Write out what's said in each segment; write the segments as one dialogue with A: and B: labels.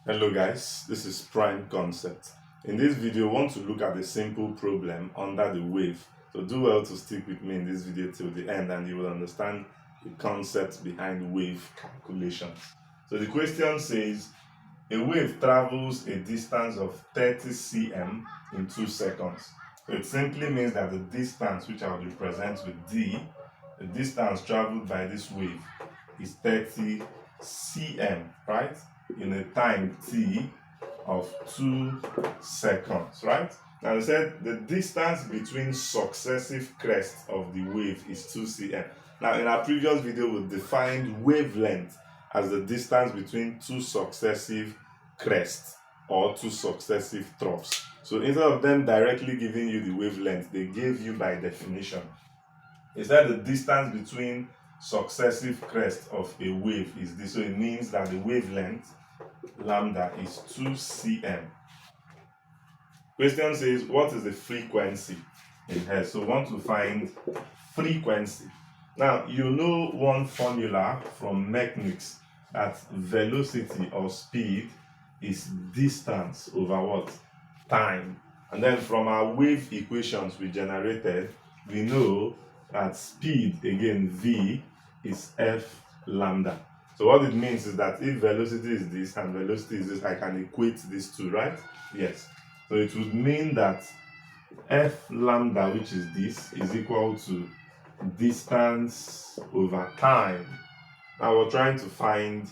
A: Hello guys, this is Prime Concept. In this video, I want to look at a simple problem under the wave. So do well to stick with me in this video till the end and you will understand the concept behind wave calculations. So the question says, a wave travels a distance of 30 cm in 2 seconds. So it simply means that the distance, which I will represent with D, the distance traveled by this wave is 30 cm, right? In a time t of 2 seconds, right? Now, I said the distance between successive crests of the wave is 2 cm. Now, in our previous video, we defined wavelength as the distance between two successive crests or two successive troughs. So instead of them directly giving you the wavelength, they gave you by definition. Is that the distance between successive crests of a wave is this? So it means that the wavelength lambda is 2 cm. Question says, what is the frequency in hertz? So we want to find frequency. Now, you know one formula from mechanics that velocity or speed is distance over what? Time. And then from our wave equations we generated, we know that speed, again v, is f lambda. So what it means is that if velocity is this and velocity is this, I can equate these two, right? Yes. So it would mean that f lambda, which is this, is equal to distance over time. Now we're trying to find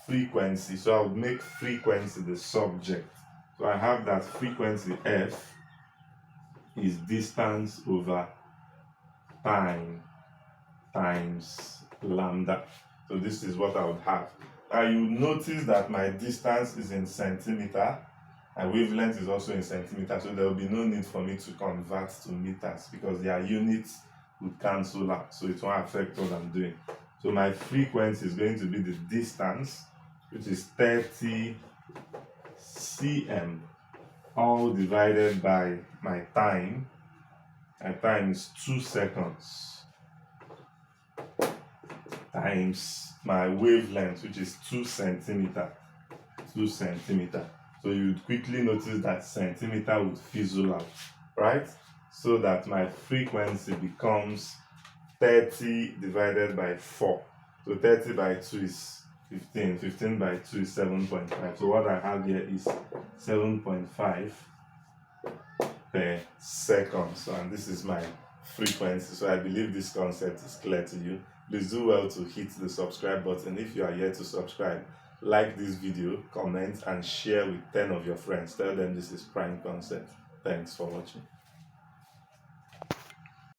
A: frequency, so I would make frequency the subject. So I have that frequency f is distance over time times lambda. So this is what I would have. Now you notice that my distance is in centimeter, and wavelength is also in centimeter, so there will be no need for me to convert to meters because their units would cancel out, so it won't affect what I'm doing. So my frequency is going to be the distance, which is 30 cm, all divided by my time. My time is 2 seconds, times my wavelength, which is 2 centimeter. 2 centimeter. So you would quickly notice that centimeter would fizzle out, right? So that my frequency becomes 30 divided by 4. So 30 by 2 is 15. 15 by 2 is 7.5. So what I have here is 7.5 per second. So, and this is my frequency. So I believe this concept is clear to you. Please do well to hit the subscribe button. If you are yet to subscribe, like this video, comment and share with 10 of your friends. Tell them this is Prime Concept. Thanks for watching.